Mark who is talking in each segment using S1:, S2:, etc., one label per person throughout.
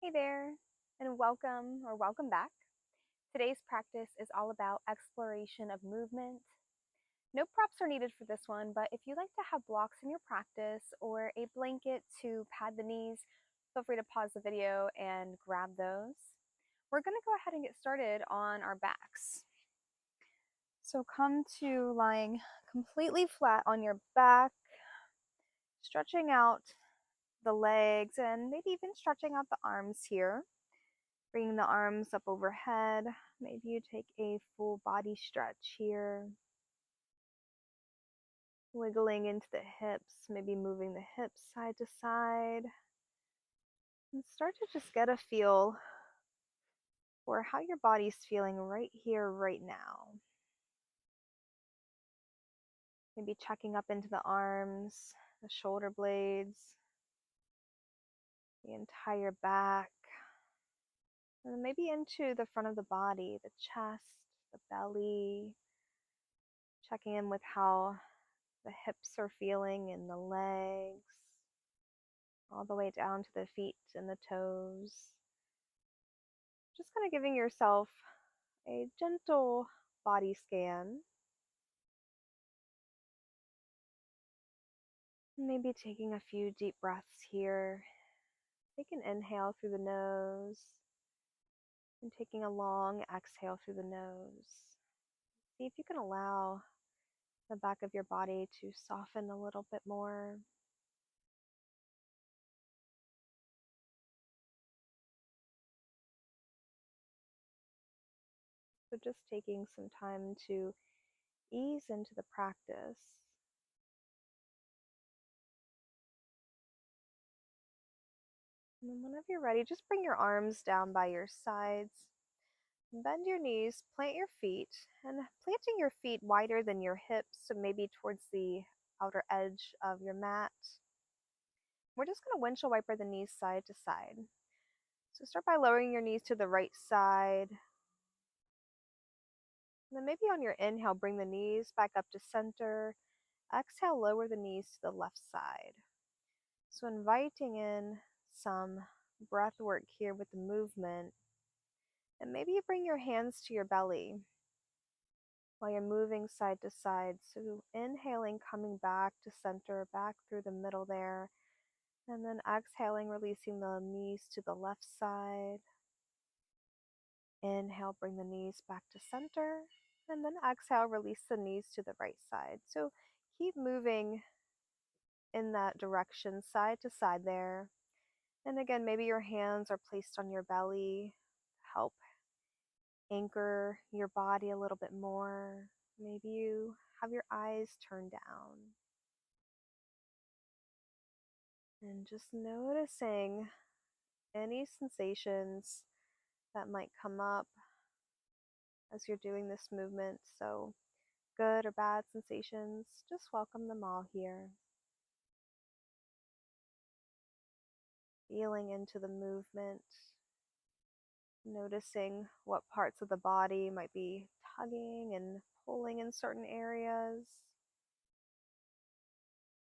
S1: Hey there, and welcome back. Today's practice is all about exploration of movement. No props are needed for this one, but if you like to have blocks in your practice or a blanket to pad the knees, feel free to pause the video and grab those. We're going to go ahead and get started on our backs. So come to lying completely flat on your back, stretching out the legs and maybe even stretching out the arms here. Bringing the arms up overhead. Maybe you take a full body stretch here. Wiggling into the hips, maybe moving the hips side to side. And start to just get a feel for how your body's feeling right here, right now. Maybe checking up into the arms, the shoulder blades, the entire back. And then maybe into the front of the body, the chest, the belly. Checking in with how the hips are feeling in the legs, all the way down to the feet and the toes. Just kind of giving yourself a gentle body scan. Maybe taking a few deep breaths here. Take an inhale through the nose and taking a long exhale through the nose. See if you can allow the back of your body to soften a little bit more. So just taking some time to ease into the practice. And then whenever you're ready, just bring your arms down by your sides. Bend your knees, plant your feet, and planting your feet wider than your hips, so maybe towards the outer edge of your mat. We're just going to windshield wiper the knees side to side. So start by lowering your knees to the right side. And then maybe on your inhale, bring the knees back up to center. Exhale, lower the knees to the left side. So inviting in some breath work here with the movement. And maybe you bring your hands to your belly while you're moving side to side. So inhaling, coming back to center, back through the middle there. And then exhaling, releasing the knees to the left side. Inhale, bring the knees back to center. And then exhale, release the knees to the right side. So keep moving in that direction, side to side there. And again, maybe your hands are placed on your belly to help anchor your body a little bit more. Maybe you have your eyes turned down. And just noticing any sensations that might come up as you're doing this movement. So good or bad sensations, just welcome them all here. Feeling into the movement, noticing what parts of the body might be tugging and pulling in certain areas.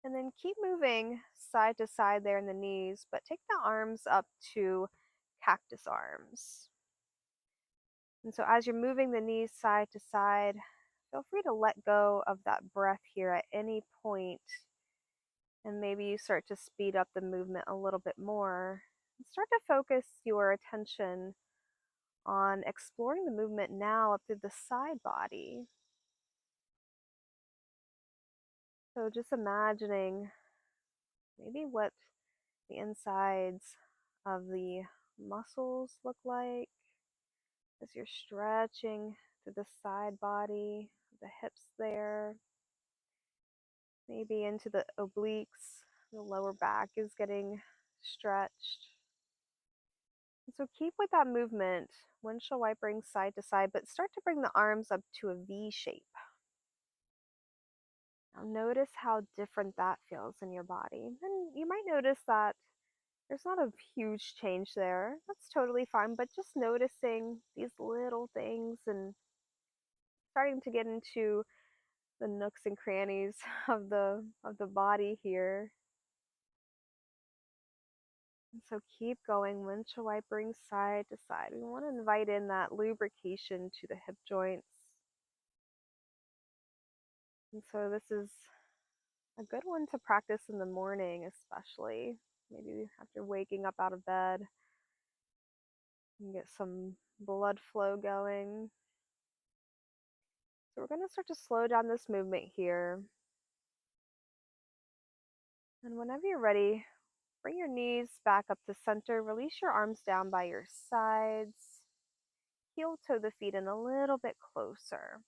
S1: And then keep moving side to side there in the knees, but take the arms up to cactus arms. And so as you're moving the knees side to side, feel free to let go of that breath here at any point. And maybe you start to speed up the movement a little bit more. And start to focus your attention on exploring the movement now up through the side body. So just imagining maybe what the insides of the muscles look like as you're stretching through the side body, the hips there, maybe into the obliques. The lower back is getting stretched. And so keep with that movement, windshield wipering side to side, but start to bring the arms up to a V shape. Now notice how different that feels in your body. And you might notice that there's not a huge change there. That's totally fine, but just noticing these little things and starting to get into the nooks and crannies of the body here. And so keep going. Windshield wipering side to side. We want to invite in that lubrication to the hip joints. And so this is a good one to practice in the morning, especially. Maybe after waking up out of bed and get some blood flow going. So we're going to start to slow down this movement here. And whenever you're ready, bring your knees back up to center. Release your arms down by your sides. Heel toe the feet in a little bit closer.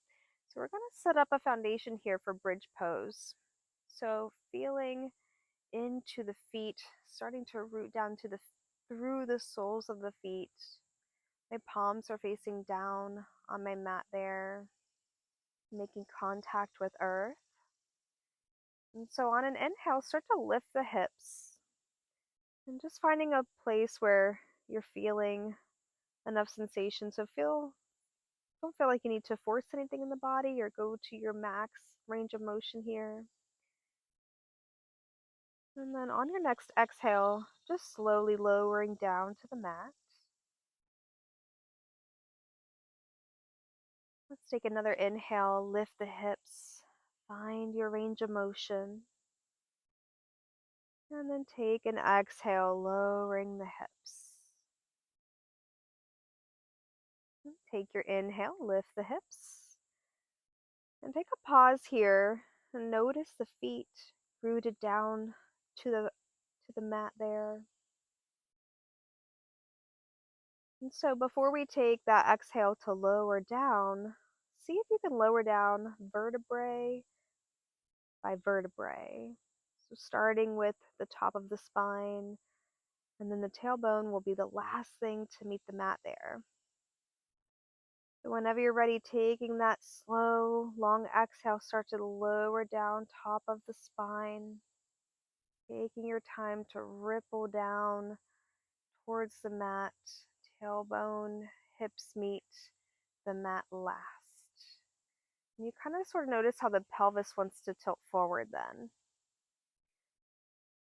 S1: So we're going to set up a foundation here for bridge pose. So feeling into the feet, starting to root down to through the soles of the feet. My palms are facing down on my mat there, making contact with earth. And so on an inhale, start to lift the hips and just finding a place where you're feeling enough sensation. So don't feel like you need to force anything in the body or go to your max range of motion here. And then on your next exhale, just slowly lowering down to the mat. Let's take another inhale, lift the hips, find your range of motion. And then take an exhale, lowering the hips. Take your inhale, lift the hips. And take a pause here and notice the feet rooted down to the mat there. And so before we take that exhale to lower down, see if you can lower down vertebrae by vertebrae. So starting with the top of the spine, and then the tailbone will be the last thing to meet the mat there. So whenever you're ready, taking that slow, long exhale, start to lower down top of the spine, taking your time to ripple down towards the mat, tailbone, hips meet the mat last. And you kind of sort of notice how the pelvis wants to tilt forward then.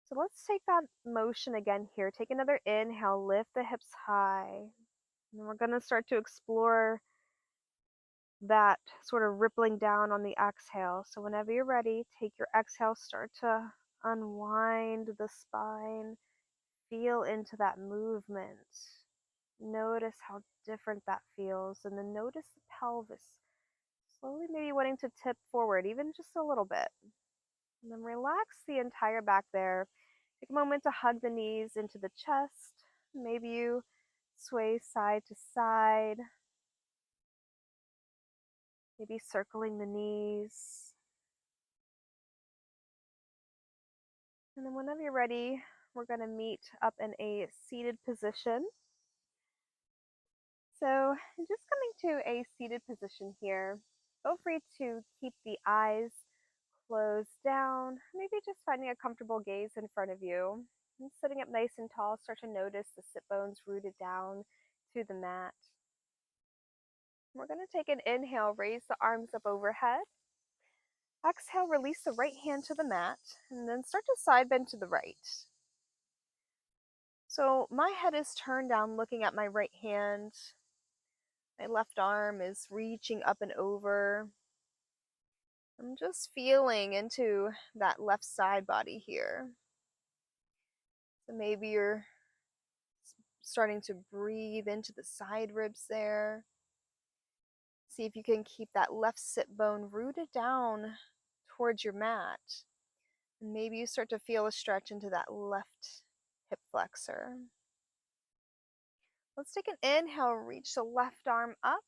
S1: So let's take that motion again here. Take another inhale, lift the hips high. And we're going to start to explore that sort of rippling down on the exhale. So whenever you're ready, take your exhale, start to unwind the spine, feel into that movement. Notice how different that feels, and then notice the pelvis slowly maybe wanting to tip forward, even just a little bit. And then relax the entire back there. Take a moment to hug the knees into the chest. Maybe you sway side to side, maybe circling the knees. And then whenever you're ready, we're going to meet up in a seated position. So just coming to a seated position here, feel free to keep the eyes closed down, maybe just finding a comfortable gaze in front of you. And sitting up nice and tall, start to notice the sit bones rooted down to the mat. We're going to take an inhale, raise the arms up overhead. Exhale, release the right hand to the mat, and then start to side bend to the right. So my head is turned down looking at my right hand. My left arm is reaching up and over. I'm just feeling into that left side body here. So maybe you're starting to breathe into the side ribs there. See if you can keep that left sit bone rooted down towards your mat. And maybe you start to feel a stretch into that left hip flexor. Let's take an inhale, reach the left arm up.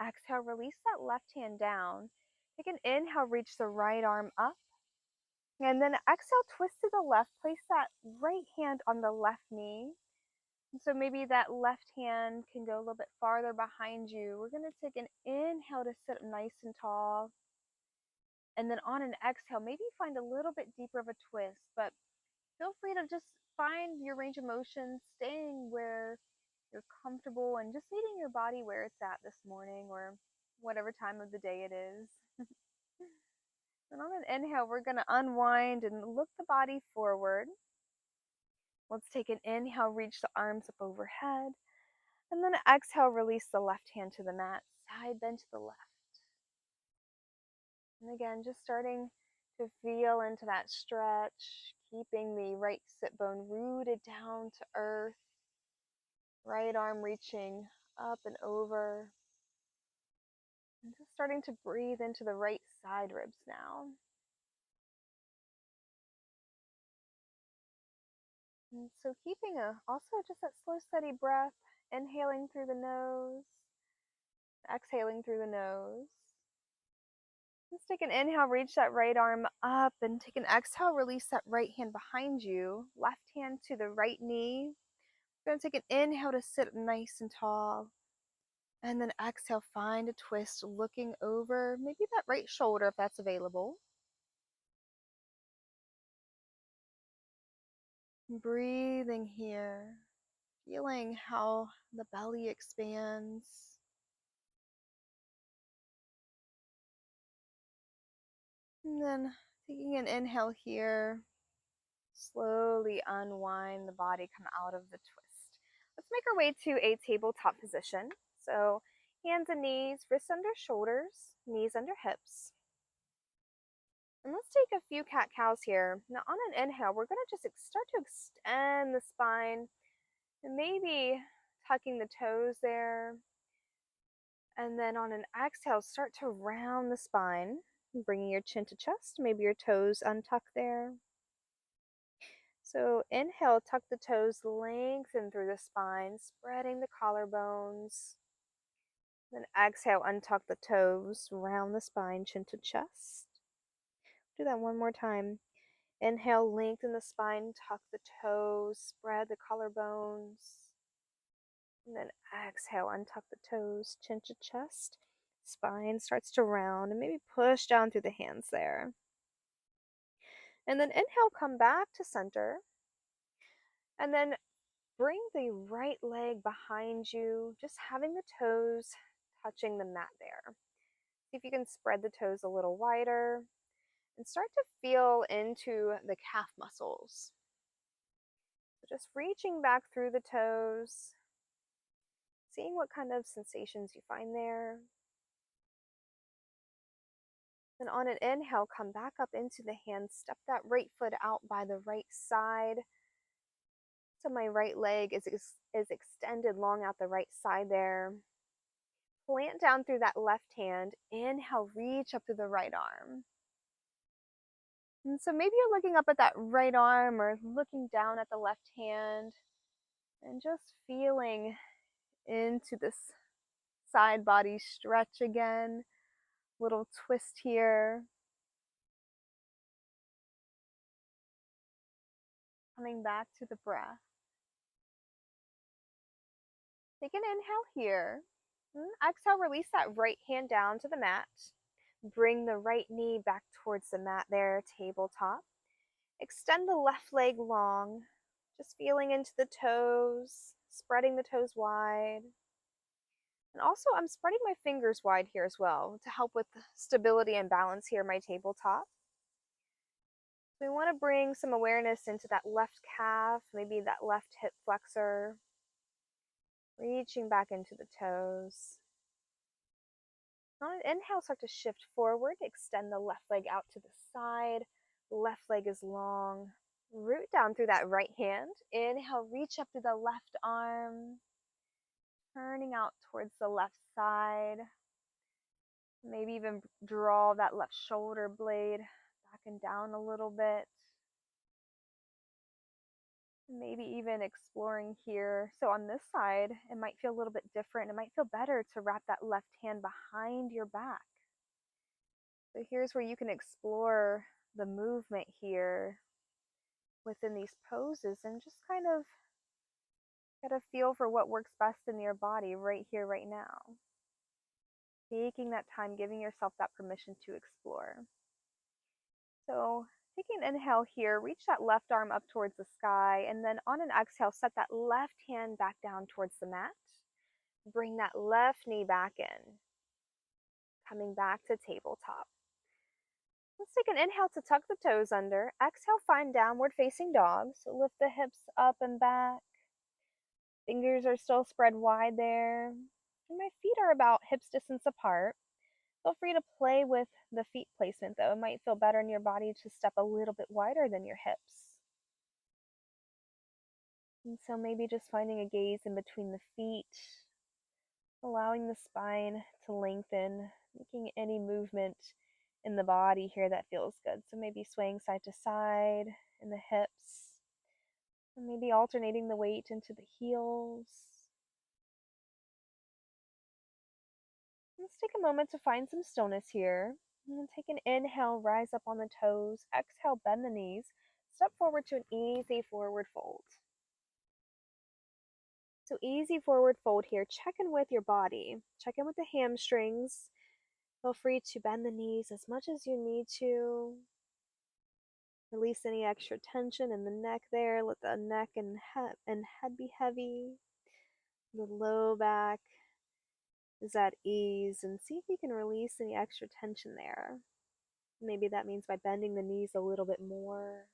S1: Exhale, release that left hand down. Take an inhale, reach the right arm up. And then exhale, twist to the left. Place that right hand on the left knee. And so maybe that left hand can go a little bit farther behind you. We're going to take an inhale to sit up nice and tall. And then on an exhale, maybe find a little bit deeper of a twist. But feel free to just find your range of motion, staying where you're comfortable and just meeting your body where it's at this morning or whatever time of the day it is. And on an inhale, we're going to unwind and look the body forward. Let's take an inhale, reach the arms up overhead. And then exhale, release the left hand to the mat, side bend to the left. And again, just starting to feel into that stretch, keeping the right sit bone rooted down to earth. Right arm reaching up and over. And just starting to breathe into the right side ribs now. And so keeping also just that slow, steady breath, inhaling through the nose, exhaling through the nose. Let's take an inhale, reach that right arm up, and take an exhale, release that right hand behind you. Left hand to the right knee. We're going to take an inhale to sit nice and tall. And then exhale, find a twist, looking over maybe that right shoulder if that's available. Breathing here, feeling how the belly expands. And then taking an inhale here, slowly unwind the body, come out of the twist. Let's make our way to a tabletop position. So hands and knees, wrists under shoulders, knees under hips. And let's take a few cat-cows here. Now on an inhale, we're going to just start to extend the spine and maybe tucking the toes there. And then on an exhale, start to round the spine, bringing your chin to chest, maybe your toes untuck there. So inhale, tuck the toes, lengthen through the spine, spreading the collarbones. Then exhale, untuck the toes, round the spine, chin to chest. Do that one more time. Inhale, lengthen the spine, tuck the toes, spread the collarbones. And then exhale, untuck the toes, chin to chest. Spine starts to round and maybe push down through the hands there. And then inhale, come back to center. And then bring the right leg behind you, just having the toes touching the mat there. See if you can spread the toes a little wider and start to feel into the calf muscles. So just reaching back through the toes, seeing what kind of sensations you find there. Then on an inhale, come back up into the hands, step that right foot out by the right side. So my right leg is extended long out the right side there. Plant down through that left hand. Inhale, reach up through the right arm. And so maybe you're looking up at that right arm or looking down at the left hand and just feeling into this side body stretch again. Little twist here. Coming back to the breath. Take an inhale here. Exhale, release that right hand down to the mat. Bring the right knee back towards the mat there, tabletop. Extend the left leg long, just feeling into the toes, spreading the toes wide. And also, I'm spreading my fingers wide here as well to help with stability and balance here, my tabletop. We want to bring some awareness into that left calf, maybe that left hip flexor. Reaching back into the toes. On an inhale, start to shift forward, extend the left leg out to the side. Left leg is long. Root down through that right hand. Inhale, reach up through the left arm. Turning out towards the left side. Maybe even draw that left shoulder blade back and down a little bit. Maybe even exploring here. So on this side, it might feel a little bit different. It might feel better to wrap that left hand behind your back. So here's where you can explore the movement here within these poses and just kind of get a feel for what works best in your body right here, right now. Taking that time, giving yourself that permission to explore. So taking an inhale here, reach that left arm up towards the sky, and then on an exhale, set that left hand back down towards the mat. Bring that left knee back in. Coming back to tabletop. Let's take an inhale to tuck the toes under. Exhale, find downward facing dog. So lift the hips up and back. Fingers are still spread wide there. And my feet are about hips distance apart. Feel free to play with the feet placement though. It might feel better in your body to step a little bit wider than your hips. And so maybe just finding a gaze in between the feet, allowing the spine to lengthen, making any movement in the body here that feels good. So maybe swaying side to side in the hips, and maybe alternating the weight into the heels. Let's take a moment to find some stillness here. And then take an inhale, rise up on the toes. Exhale, bend the knees. Step forward to an easy forward fold. So easy forward fold here. Check in with your body. Check in with the hamstrings. Feel free to bend the knees as much as you need to. Release any extra tension in the neck there. Let the neck and head be heavy. The low back is at ease. And see if you can release any extra tension there. Maybe that means by bending the knees a little bit more.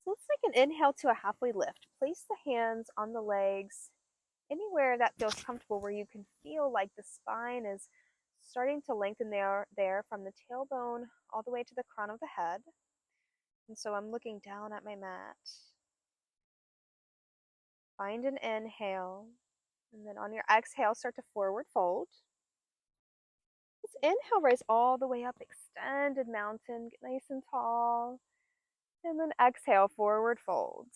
S1: So let's take an inhale to a halfway lift. Place the hands on the legs, anywhere that feels comfortable, where you can feel like the spine is starting to lengthen there from the tailbone all the way to the crown of the head. And so I'm looking down at my mat. Find an inhale, and then on your exhale, start to forward fold. Let's inhale, rise all the way up, extended mountain, get nice and tall. And then exhale, forward fold.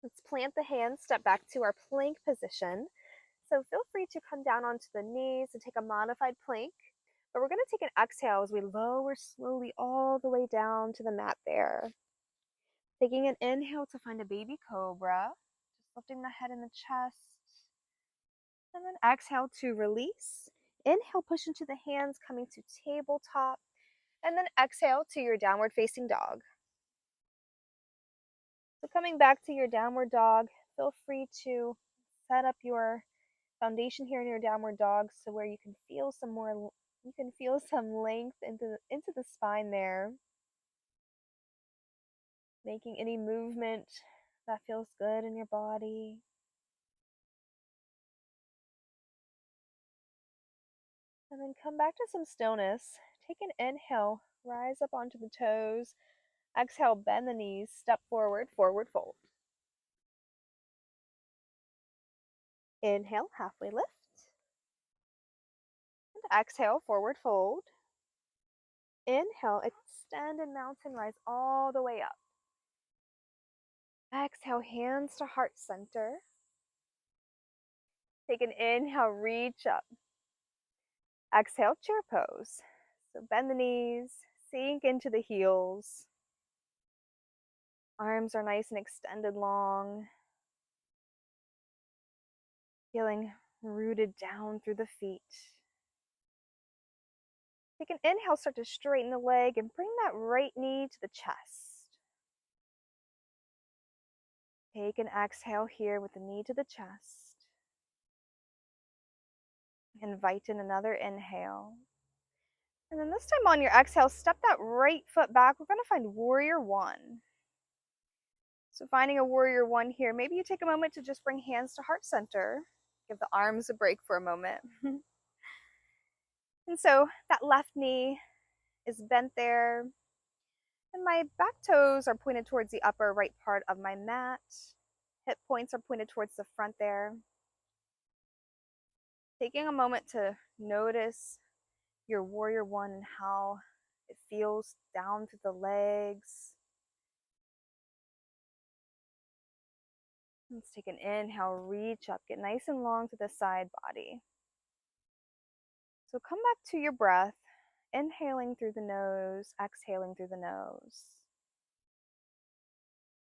S1: Let's plant the hands, step back to our plank position. So feel free to come down onto the knees and take a modified plank. But we're going to take an exhale as we lower slowly all the way down to the mat there. Taking an inhale to find a baby cobra. Just lifting the head and the chest. And then exhale to release. Inhale, push into the hands, coming to tabletop. And then exhale to your downward facing dog. So coming back to your downward dog, feel free to set up your foundation here in your downward dog so where you can feel some length into the spine there. Making any movement that feels good in your body. And then come back to some stillness. Take an inhale, rise up onto the toes. Exhale, bend the knees, step forward, forward fold. Inhale, halfway lift. And exhale, forward fold. Inhale, extended mountain, rise all the way up. Exhale, hands to heart center. Take an inhale, reach up. Exhale, chair pose. So bend the knees, sink into the heels. Arms are nice and extended long. Feeling rooted down through the feet. Take an inhale, start to straighten the leg and bring that right knee to the chest. Take an exhale here with the knee to the chest. Invite in another inhale. And then this time on your exhale, step that right foot back. We're going to find warrior one. So finding a warrior one here, maybe you take a moment to just bring hands to heart center. Give the arms a break for a moment. And so that left knee is bent there. And my back toes are pointed towards the upper right part of my mat. Hip points are pointed towards the front there. Taking a moment to notice your warrior one and how it feels down through the legs. Let's take an inhale, reach up, get nice and long to the side body. So come back to your breath, inhaling through the nose, exhaling through the nose.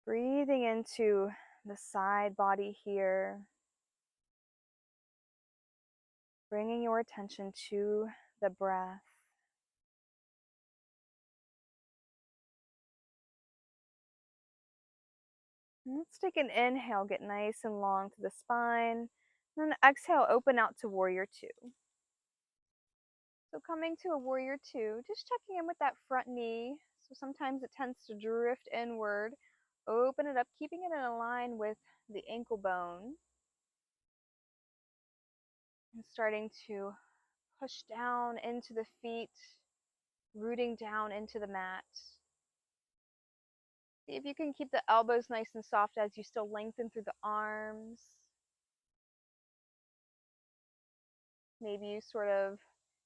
S1: Breathing into the side body here. Bringing your attention to the breath. Let's take an inhale, get nice and long to the spine. And then exhale, open out to warrior two. So coming to a warrior two, just checking in with that front knee. So sometimes it tends to drift inward. Open it up, keeping it in a line with the ankle bone. And starting to push down into the feet, rooting down into the mat. See if you can keep the elbows nice and soft as you still lengthen through the arms. Maybe you sort of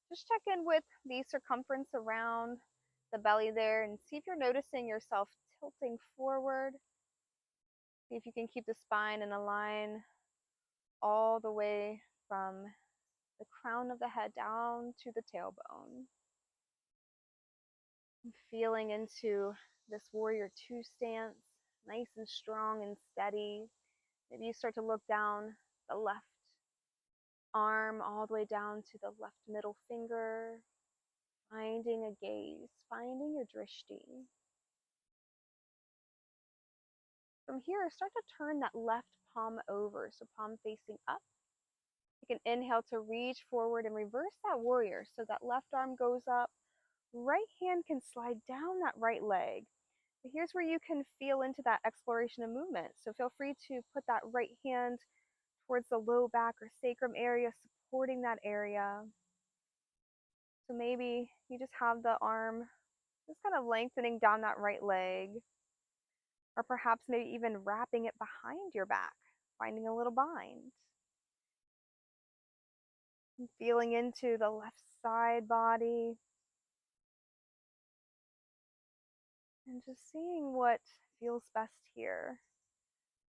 S1: just check in with the circumference around the belly there and see if you're noticing yourself tilting forward. See if you can keep the spine in a line all the way from the crown of the head down to the tailbone. And feeling into this warrior two stance, nice and strong and steady. Maybe you start to look down the left arm all the way down to the left middle finger, finding a gaze, finding your drishti. From here, start to turn that left palm over, so palm facing up. You can inhale to reach forward and reverse that warrior, so that left arm goes up, right hand can slide down that right leg. But here's where you can feel into that exploration of movement. So feel free to put that right hand towards the low back or sacrum area, supporting that area. So maybe you just have the arm just kind of lengthening down that right leg, or perhaps maybe even wrapping it behind your back, finding a little bind. And feeling into the left side body, and just seeing what feels best here,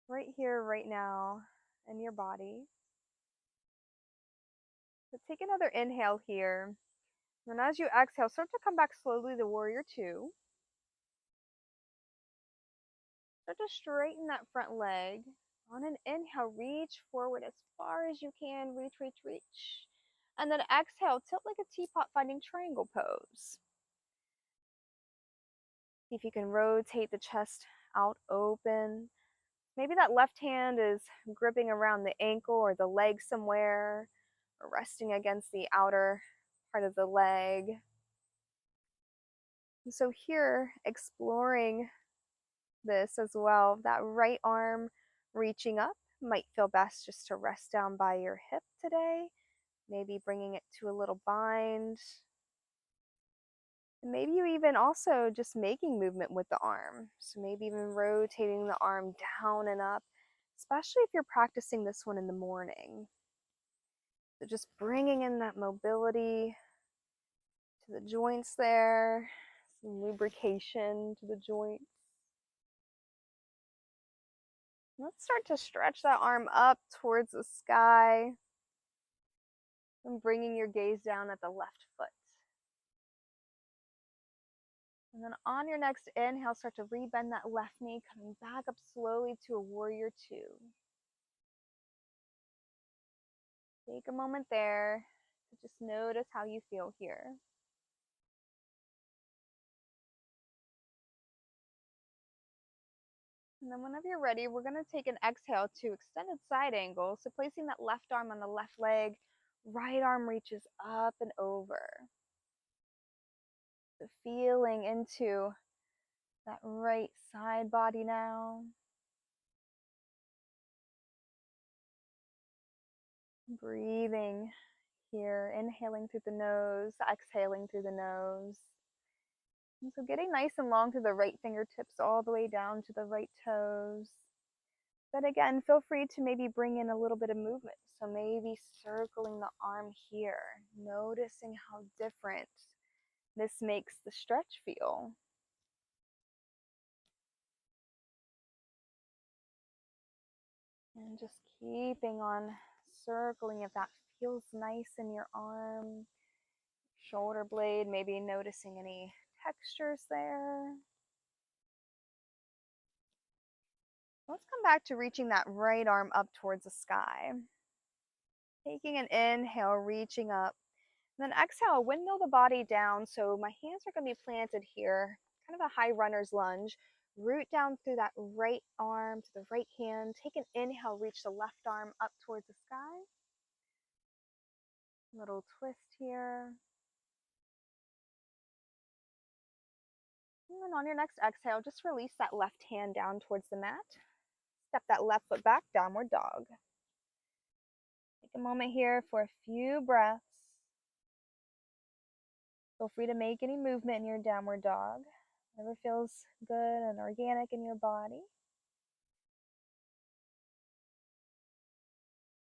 S1: right now, in your body. So take another inhale here. And as you exhale, start to come back slowly to warrior two. Start to straighten that front leg. On an inhale, reach forward as far as you can. Reach, reach, reach. And then exhale, tilt like a teapot, finding triangle pose. See if you can rotate the chest out open. Maybe that left hand is gripping around the ankle or the leg somewhere, or resting against the outer part of the leg. And so here, exploring this as well, that right arm reaching up might feel best just to rest down by your hip today, maybe bringing it to a little bind. And maybe you even also just making movement with the arm, so maybe even rotating the arm down and up, especially if you're practicing this one in the morning. So just bringing in that mobility to the joints there, some lubrication to the joints. Let's start to stretch that arm up towards the sky and bringing your gaze down at the left foot. And then on your next inhale, start to rebend that left knee, coming back up slowly to a warrior two. Take a moment there to just notice how you feel here. And then whenever you're ready, we're going to take an exhale to extended side angle. So placing that left arm on the left leg, right arm reaches up and over. So feeling into that right side body now. Breathing here, inhaling through the nose, exhaling through the nose. And so getting nice and long through the right fingertips all the way down to the right toes. But again, feel free to maybe bring in a little bit of movement. So maybe circling the arm here, noticing how different this makes the stretch feel. And just keeping on circling if that feels nice in your arm, shoulder blade, maybe noticing any textures there. Let's come back to reaching that right arm up towards the sky. Taking an inhale, reaching up. And then exhale, windmill the body down. So my hands are going to be planted here, kind of a high runner's lunge. Root down through that right arm to the right hand. Take an inhale, reach the left arm up towards the sky. Little twist here. And then on your next exhale, just release that left hand down towards the mat. Step that left foot back, downward dog. Take a moment here for a few breaths. Feel free to make any movement in your downward dog. Whatever feels good and organic in your body.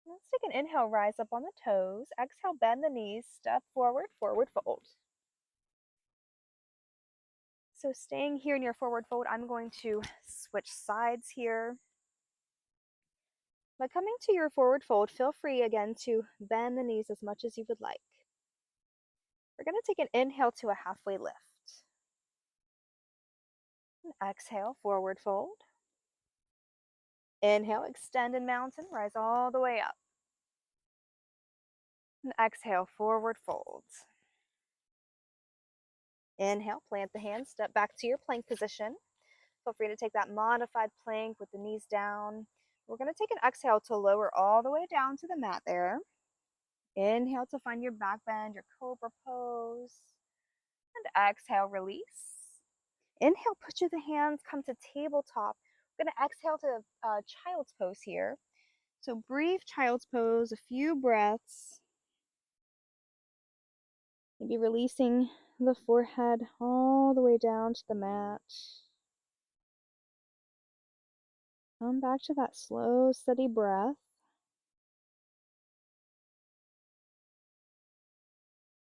S1: Let's take an inhale, rise up on the toes. Exhale, bend the knees, step forward, forward fold. So staying here in your forward fold, I'm going to switch sides here. By coming to your forward fold, feel free again to bend the knees as much as you would like. We're going to take an inhale to a halfway lift. And exhale, forward fold. Inhale, extended mountain, rise all the way up. And exhale, forward folds. Inhale, plant the hands, step back to your plank position. Feel free to take that modified plank with the knees down. We're going to take an exhale to lower all the way down to the mat there. Inhale to find your back bend, your cobra pose. And exhale, release. Inhale, put the hands, come to tabletop. We're going to exhale to child's pose here. So brief child's pose, a few breaths. Maybe releasing the forehead all the way down to the mat. Come back to that slow, steady breath.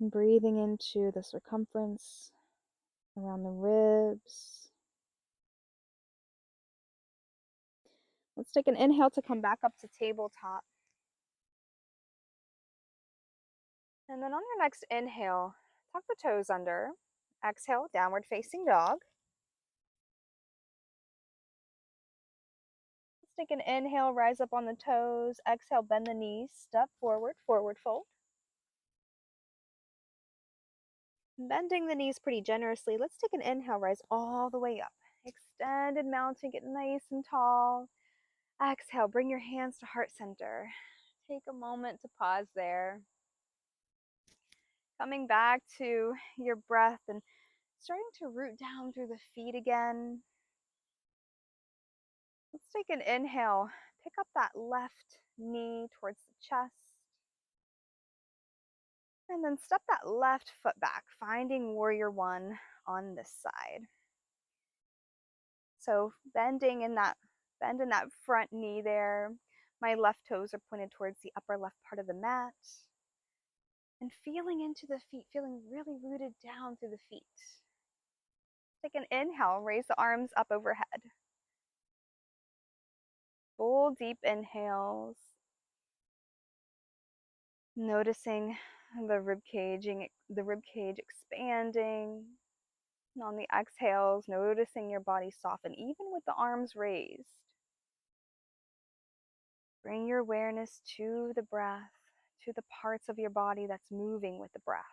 S1: And breathing into the circumference around the ribs. Let's take an inhale to come back up to tabletop. And then on your next inhale, tuck the toes under. Exhale, downward facing dog. Let's take an inhale, rise up on the toes. Exhale, bend the knees, step forward, forward fold. Bending the knees pretty generously. Let's take an inhale, rise all the way up. Extended mountain, get nice and tall. Exhale, bring your hands to heart center. Take a moment to pause there. Coming back to your breath and starting to root down through the feet again. Let's take an inhale. Pick up that left knee towards the chest. And then step that left foot back, finding warrior one on this side. So bend in that front knee there. My left toes are pointed towards the upper left part of the mat. And feeling into the feet, feeling really rooted down through the feet. Take an inhale, raise the arms up overhead. Full deep inhales. Noticing the rib cage expanding. And on the exhales, noticing your body soften, even with the arms raised. Bring your awareness to the breath, to the parts of your body that's moving with the breath.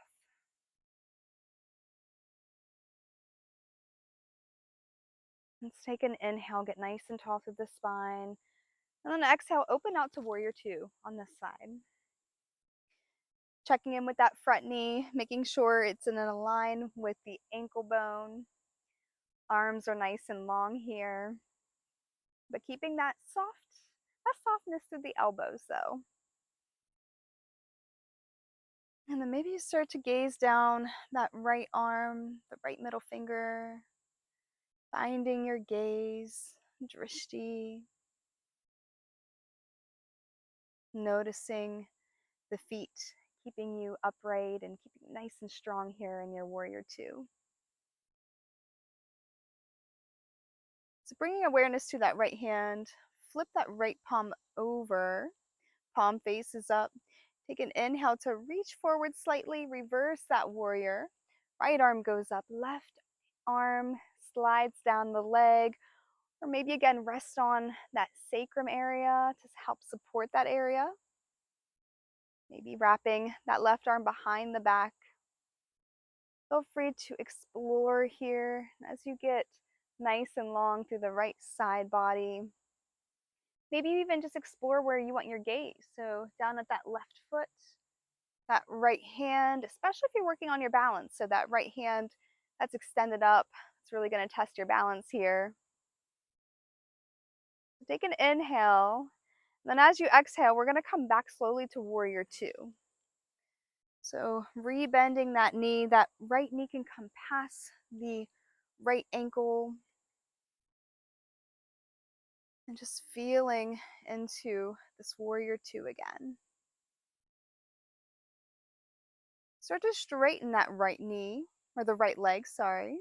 S1: Let's take an inhale, get nice and tall through the spine. And then exhale, open out to warrior two on this side. Checking in with that front knee, making sure it's in a line with the ankle bone. Arms are nice and long here, but keeping that softness through the elbows though. And then maybe you start to gaze down that right arm, the right middle finger, finding your gaze, drishti. Noticing the feet, keeping you upright and keeping nice and strong here in your warrior two. So bringing awareness to that right hand, flip that right palm over, palm faces up. Take an inhale to reach forward slightly, reverse that warrior. Right arm goes up, left arm slides down the leg, or maybe again rest on that sacrum area to help support that area. Maybe wrapping that left arm behind the back. Feel free to explore here as you get nice and long through the right side body. Maybe you even just explore where you want your gaze. So down at that left foot, that right hand, especially if you're working on your balance. So that right hand that's extended up, It's really going to test your balance here. Take an inhale. Then as you exhale, we're going to come back slowly to warrior two. So rebending that knee, that right knee can come past the right ankle. And just feeling into this warrior two again. Start to straighten that right knee, or the right leg, sorry.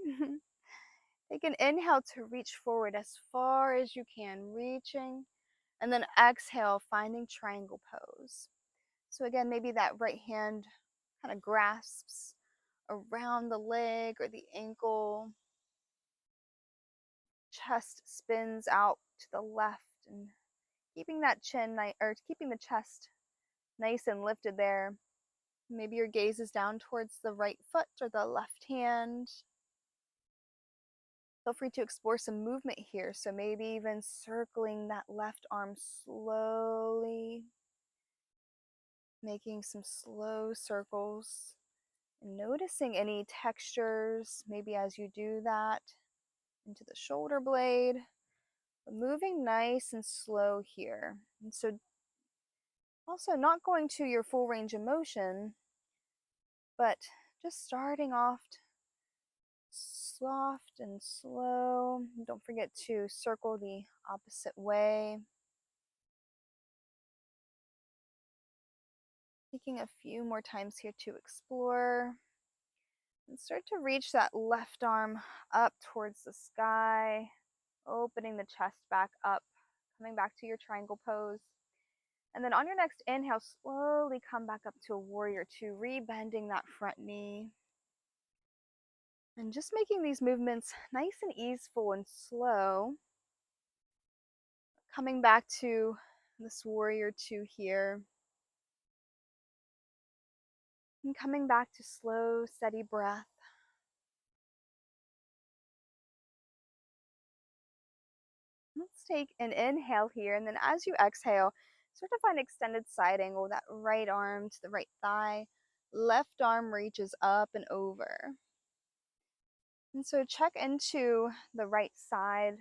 S1: Take an inhale to reach forward as far as you can, reaching. And then exhale, finding triangle pose. So again, maybe that right hand kind of grasps around the leg or the ankle. Chest spins out to the left and keeping that chin, or keeping the chest nice and lifted there. Maybe your gaze is down towards the right foot or the left hand. Feel free to explore some movement here. So maybe even circling that left arm slowly, making some slow circles, and noticing any textures, maybe as you do that, into the shoulder blade, but moving nice and slow here. And so also not going to your full range of motion, but just starting off soft and slow. Don't forget to circle the opposite way. Taking a few more times here to explore. And start to reach that left arm up towards the sky, opening the chest back up, coming back to your triangle pose. And then on your next inhale, slowly come back up to a warrior two, rebending that front knee. And just making these movements nice and easeful and slow. Coming back to this warrior two here. And coming back to slow, steady breath. Let's take an inhale here, and then as you exhale, start to find extended side angle, that right arm to the right thigh, left arm reaches up and over. And so check into the right side,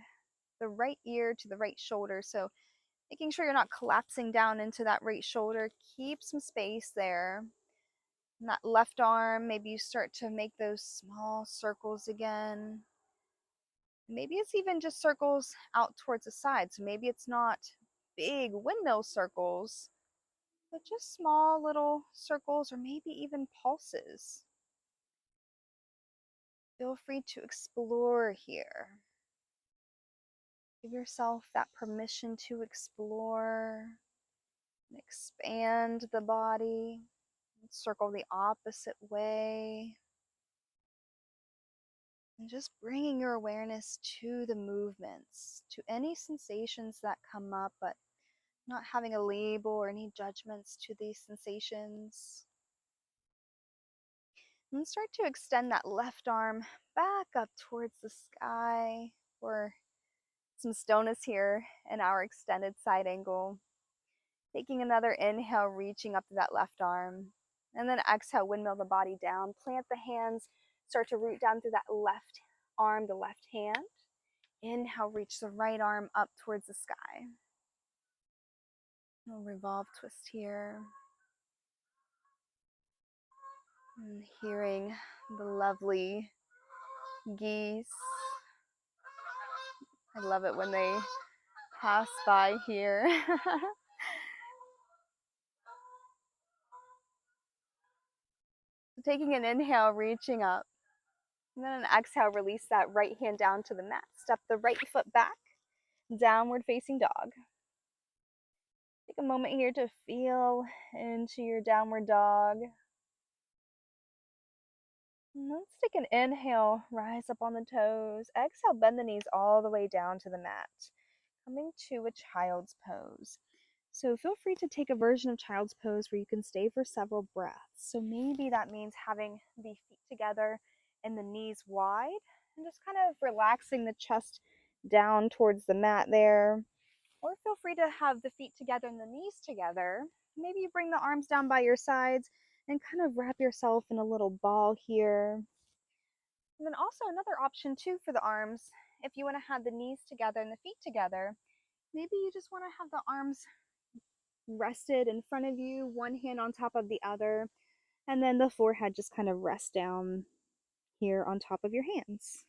S1: the right ear to the right shoulder. So making sure you're not collapsing down into that right shoulder. Keep some space there. And that left arm, maybe you start to make those small circles again. Maybe it's even just circles out towards the side. So maybe it's not big windmill circles, but just small little circles, or maybe even pulses. Feel free to explore here. Give yourself that permission to explore and expand the body. Circle the opposite way. And just bringing your awareness to the movements, to any sensations that come up, but not having a label or any judgments to these sensations. And start to extend that left arm back up towards the sky, or some stillness here in our extended side angle. Taking another inhale, reaching up to that left arm. And then exhale, windmill the body down. Plant the hands, start to root down through that left arm, the left hand. Inhale, reach the right arm up towards the sky. We'll revolve twist here. And hearing the lovely geese. I love it when they pass by here. Taking an inhale, reaching up. And then an exhale, release that right hand down to the mat. Step the right foot back, downward facing dog. Take a moment here to feel into your downward dog. And let's take an inhale, rise up on the toes. Exhale, bend the knees all the way down to the mat. Coming to a child's pose. So feel free to take a version of child's pose where you can stay for several breaths. So maybe that means having the feet together and the knees wide, and just kind of relaxing the chest down towards the mat there. Or feel free to have the feet together and the knees together. Maybe you bring the arms down by your sides and kind of wrap yourself in a little ball here. And then also another option too for the arms, if you want to have the knees together and the feet together, maybe you just want to have the arms rested in front of you, one hand on top of the other, and then the forehead just kind of rests down here on top of your hands.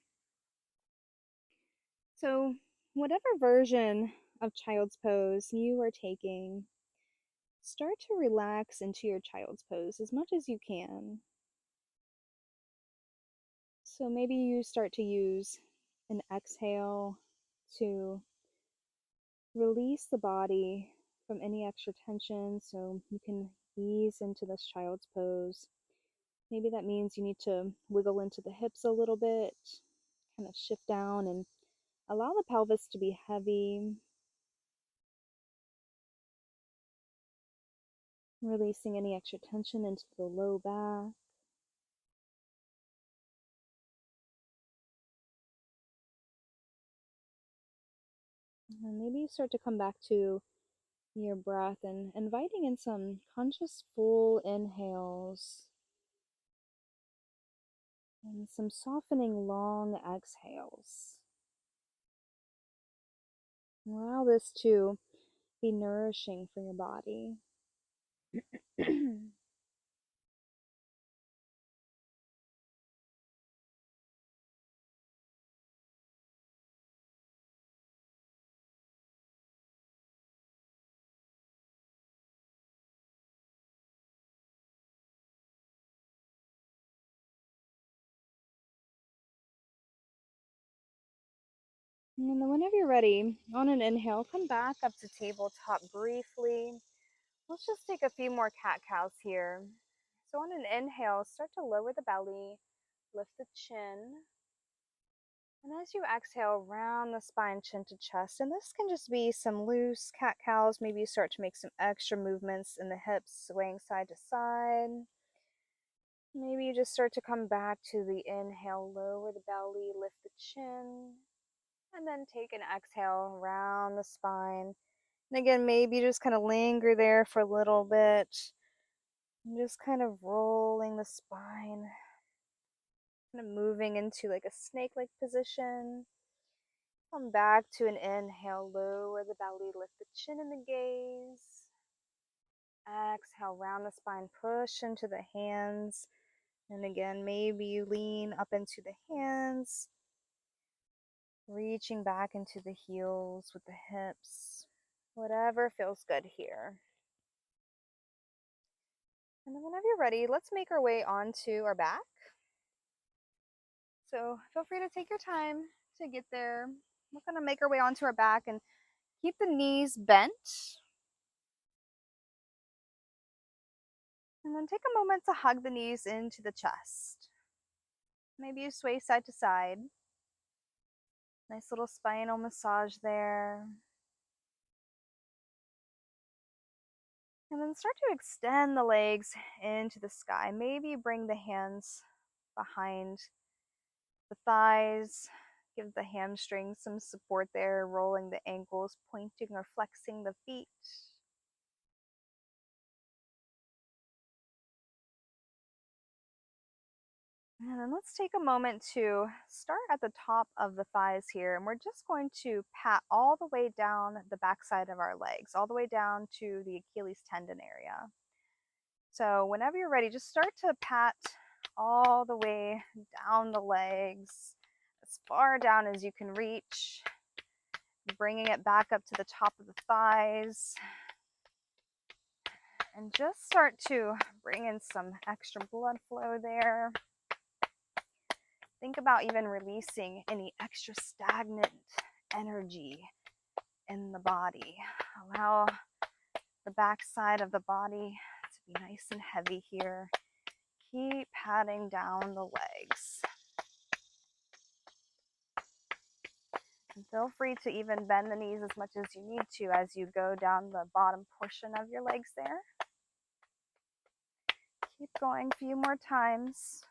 S1: So, whatever version of child's pose you are taking, start to relax into your child's pose as much as you can. So, maybe you start to use an exhale to release the body from any extra tension so you can ease into this child's pose. Maybe that means you need to wiggle into the hips a little bit, kind of shift down and allow the pelvis to be heavy, releasing any extra tension into the low back. And maybe you start to come back to your breath and inviting in some conscious full inhales and some softening long exhales. Allow this to be nourishing for your body. And then whenever you're ready, on an inhale, come back up to tabletop briefly. Let's just take a few more cat-cows here. So on an inhale, start to lower the belly, lift the chin. And as you exhale, round the spine, chin to chest. And this can just be some loose cat-cows. Maybe you start to make some extra movements in the hips, swaying side to side. Maybe you just start to come back to the inhale, lower the belly, lift the chin. And then take an exhale, round the spine. And again, maybe just kind of linger there for a little bit. And just kind of rolling the spine. Kind of moving into like a snake-like position. Come back to an inhale, lower the belly, lift the chin and the gaze. Exhale, round the spine, push into the hands. And again, maybe you lean up into the hands, reaching back into the heels with the hips. Whatever feels good here. And then whenever you're ready, let's make our way onto our back. So feel free to take your time to get there. We're going to make our way onto our back and keep the knees bent. And then take a moment to hug the knees into the chest. Maybe you sway side to side. Nice little spinal massage there. And then start to extend the legs into the sky. Maybe you bring the hands behind the thighs. Give the hamstrings some support there, rolling the ankles, pointing or flexing the feet. And then let's take a moment to start at the top of the thighs here. And we're just going to pat all the way down the backside of our legs, all the way down to the Achilles tendon area. So whenever you're ready, just start to pat all the way down the legs, as far down as you can reach, bringing it back up to the top of the thighs. And just start to bring in some extra blood flow there. Think about even releasing any extra stagnant energy in the body. Allow the back side of the body to be nice and heavy here. Keep patting down the legs. And feel free to even bend the knees as much as you need to as you go down the bottom portion of your legs there. Keep going a few more times.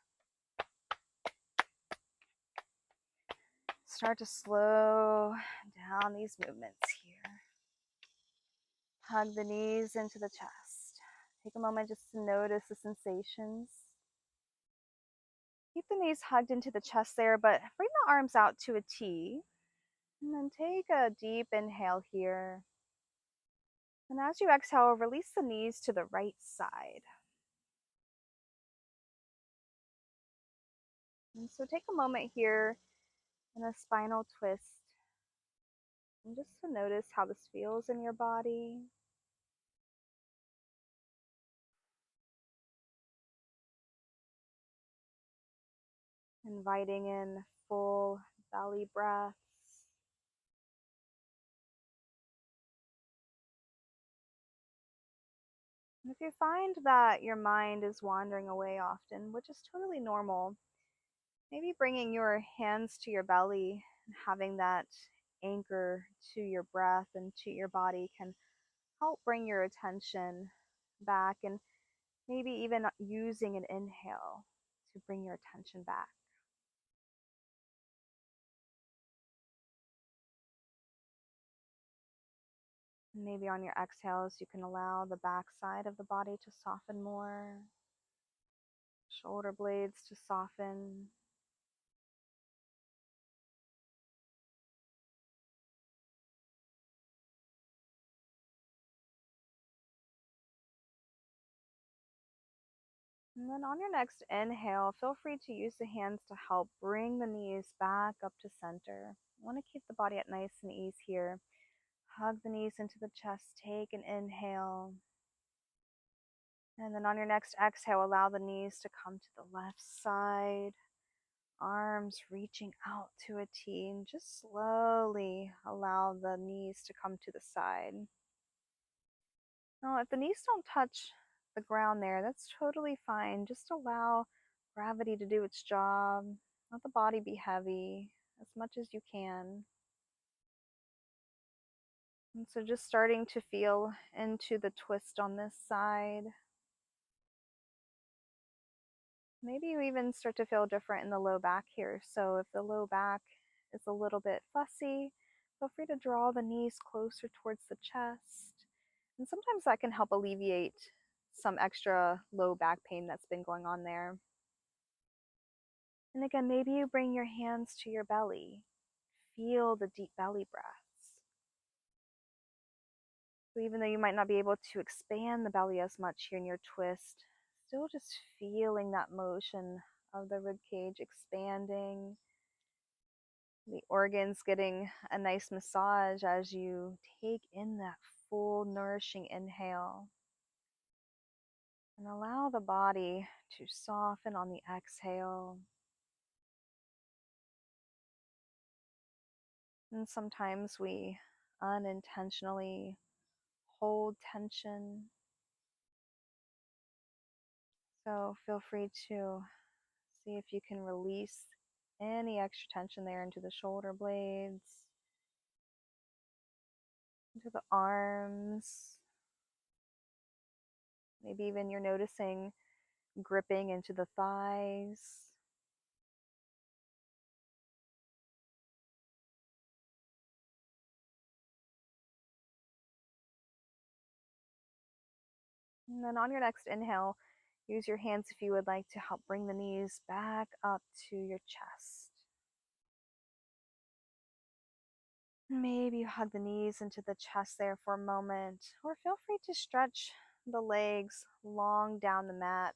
S1: Start to slow down these movements here. Hug the knees into the chest. Take a moment just to notice the sensations. Keep the knees hugged into the chest there, but bring the arms out to a T. And then take a deep inhale here. And as you exhale, release the knees to the right side. And so take a moment here in a spinal twist. And just to notice how this feels in your body. Inviting in full belly breaths. And if you find that your mind is wandering away often, which is totally normal, maybe bringing your hands to your belly and having that anchor to your breath and to your body can help bring your attention back, and maybe even using an inhale to bring your attention back. And maybe on your exhales, you can allow the back side of the body to soften more, shoulder blades to soften. And then on your next inhale, feel free to use the hands to help bring the knees back up to center. You want to keep the body at nice and ease here. Hug the knees into the chest, take an inhale. And then on your next exhale, allow the knees to come to the left side. Arms reaching out to a T, and just slowly allow the knees to come to the side. Now, if the knees don't touch the ground there, that's totally fine. Just allow gravity to do its job. Let the body be heavy as much as you can. And so just starting to feel into the twist on this side. Maybe you even start to feel different in the low back here. So if the low back is a little bit fussy, feel free to draw the knees closer towards the chest. And sometimes that can help alleviate some extra low back pain that's been going on there. And again, maybe you bring your hands to your belly. Feel the deep belly breaths. So even though you might not be able to expand the belly as much here in your twist, still just feeling that motion of the rib cage expanding, the organs getting a nice massage as you take in that full nourishing inhale. And allow the body to soften on the exhale. And sometimes we unintentionally hold tension. So feel free to see if you can release any extra tension there into the shoulder blades, into the arms. Maybe even you're noticing gripping into the thighs. And then on your next inhale, use your hands if you would like to help bring the knees back up to your chest. Maybe you hug the knees into the chest there for a moment, or feel free to stretch the legs long down the mat.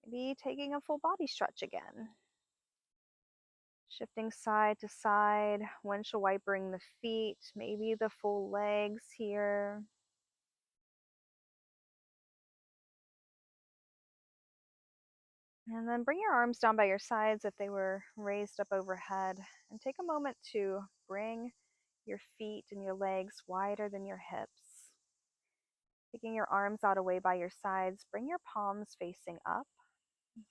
S1: Maybe taking a full body stretch again. Shifting side to side, windshield wipering the feet, maybe the full legs here. And then bring your arms down by your sides if they were raised up overhead. And take a moment to bring your feet and your legs wider than your hips. Taking your arms out away by your sides, bring your palms facing up.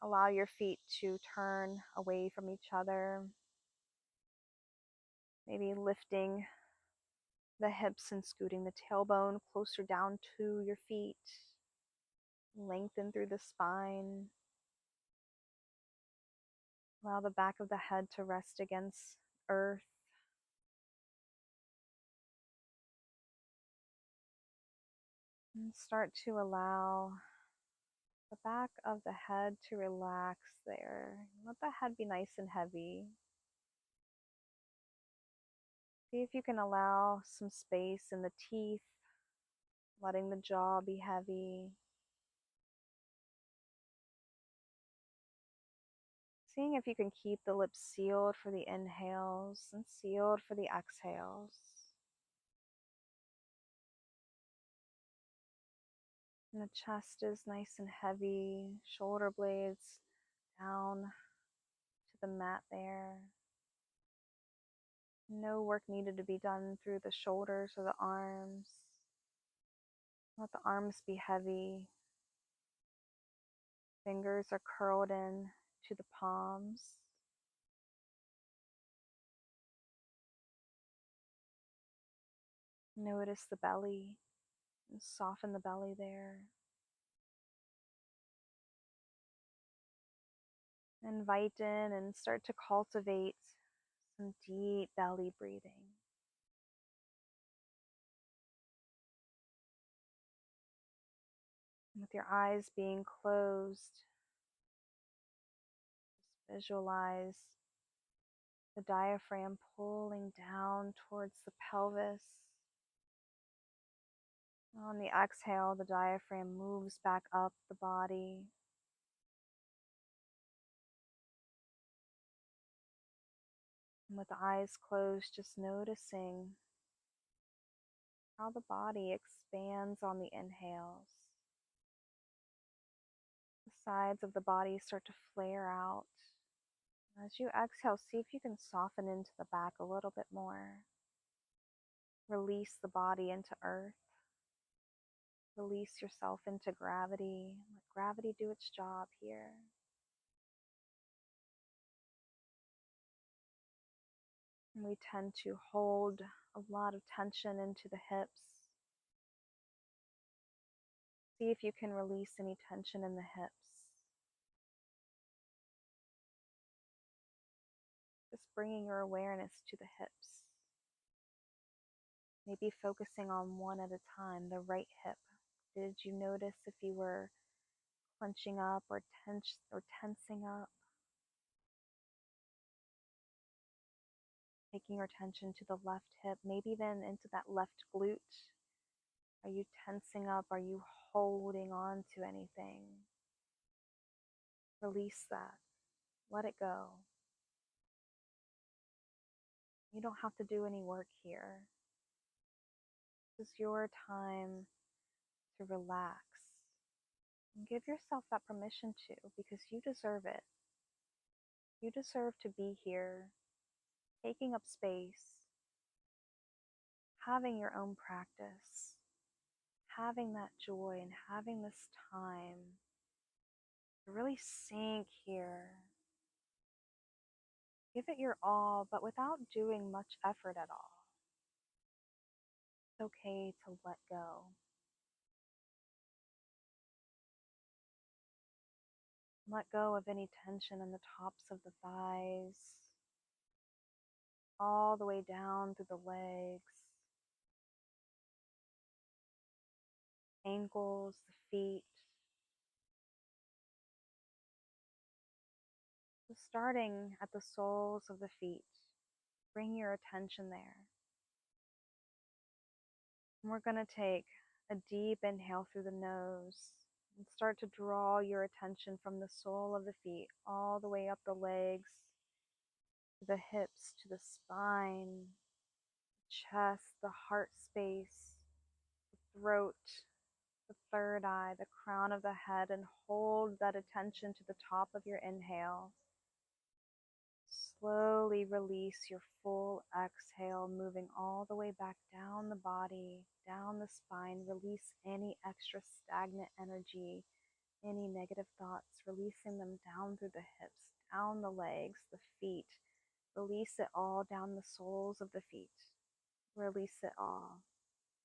S1: Allow your feet to turn away from each other. Maybe lifting the hips and scooting the tailbone closer down to your feet. Lengthen through the spine. Allow the back of the head to rest against earth. And start to allow the back of the head to relax there. Let the head be nice and heavy. See if you can allow some space in the teeth, letting the jaw be heavy. Seeing if you can keep the lips sealed for the inhales and sealed for the exhales. And the chest is nice and heavy, shoulder blades down to the mat there. No work needed to be done through the shoulders or the arms. Let the arms be heavy. Fingers are curled in to the palms. Notice the belly and soften the belly there. Invite in and start to cultivate some deep belly breathing. With your eyes being closed, just visualize the diaphragm pulling down towards the pelvis. On the exhale, the diaphragm moves back up the body. And with the eyes closed, just noticing how the body expands on the inhales. The sides of the body start to flare out. As you exhale, see if you can soften into the back a little bit more. Release the body into earth. Release yourself into gravity. Let gravity do its job here. And we tend to hold a lot of tension into the hips. See if you can release any tension in the hips. Just bringing your awareness to the hips. Maybe focusing on one at a time, the right hip. Did you notice if you were clenching up or tensing up? Taking your attention to the left hip, maybe then into that left glute. Are you tensing up? Are you holding on to anything? Release that. Let it go. You don't have to do any work here. This is your time to relax. And give yourself that permission to, because you deserve it. You deserve to be here, taking up space, having your own practice, having that joy and having this time to really sink here. Give it your all, but without doing much effort at all. It's okay to let go. Let go of any tension in the tops of the thighs, all the way down through the legs, ankles, the feet. So starting at the soles of the feet, bring your attention there. And we're going to take a deep inhale through the nose and start to draw your attention from the sole of the feet all the way up the legs, to the hips, to the spine, chest, the heart space, the throat, the third eye, the crown of the head, and hold that attention to the top of your inhale. Slowly release your full exhale, moving all the way back down the body, down the spine. Release any extra stagnant energy, any negative thoughts, releasing them down through the hips, down the legs, the feet. Release it all down the soles of the feet. Release it all.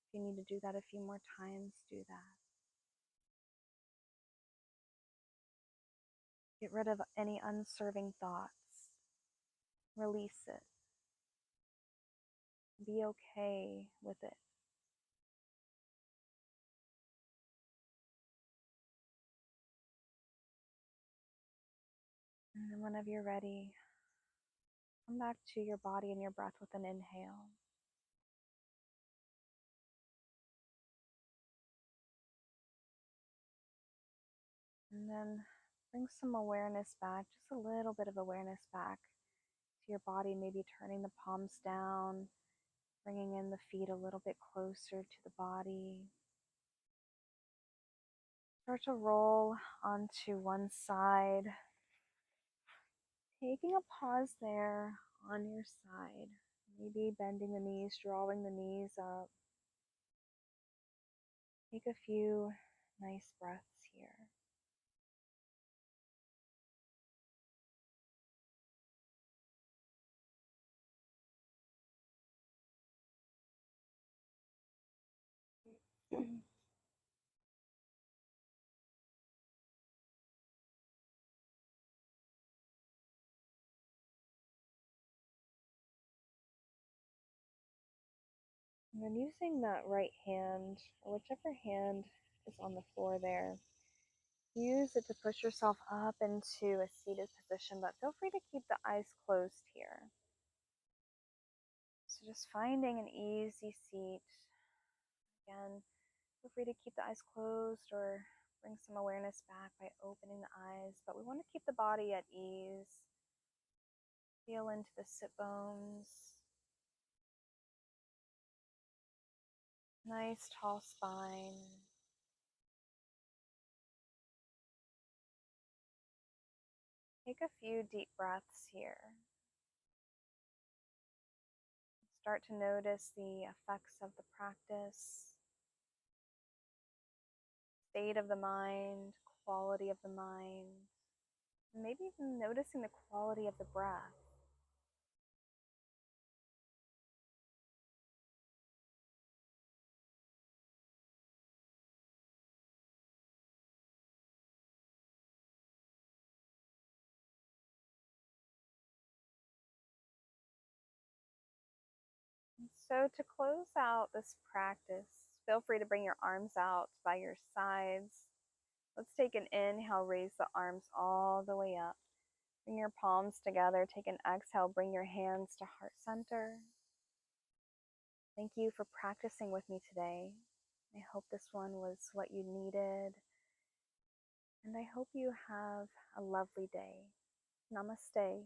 S1: If you need to do that a few more times, do that. Get rid of any unserving thoughts. Release it. Be okay with it. And whenever you're ready, come back to your body and your breath with an inhale. And then bring some awareness back, just a little bit of awareness back to your body, maybe turning the palms down, bringing in the feet a little bit closer to the body. Start to roll onto one side, taking a pause there on your side, maybe bending the knees, drawing the knees up. Take a few nice breaths here. And then using that right hand, or whichever hand is on the floor there, use it to push yourself up into a seated position, but feel free to keep the eyes closed here. So just finding an easy seat. Again, feel free to keep the eyes closed or bring some awareness back by opening the eyes, but we want to keep the body at ease. Feel into the sit bones. Nice tall spine. Take a few deep breaths here. Start to notice the effects of the practice, state of the mind, quality of the mind, and maybe even noticing the quality of the breath. So to close out this practice, feel free to bring your arms out by your sides. Let's take an inhale, raise the arms all the way up. Bring your palms together, take an exhale, bring your hands to heart center. Thank you for practicing with me today. I hope this one was what you needed, and I hope you have a lovely day. Namaste.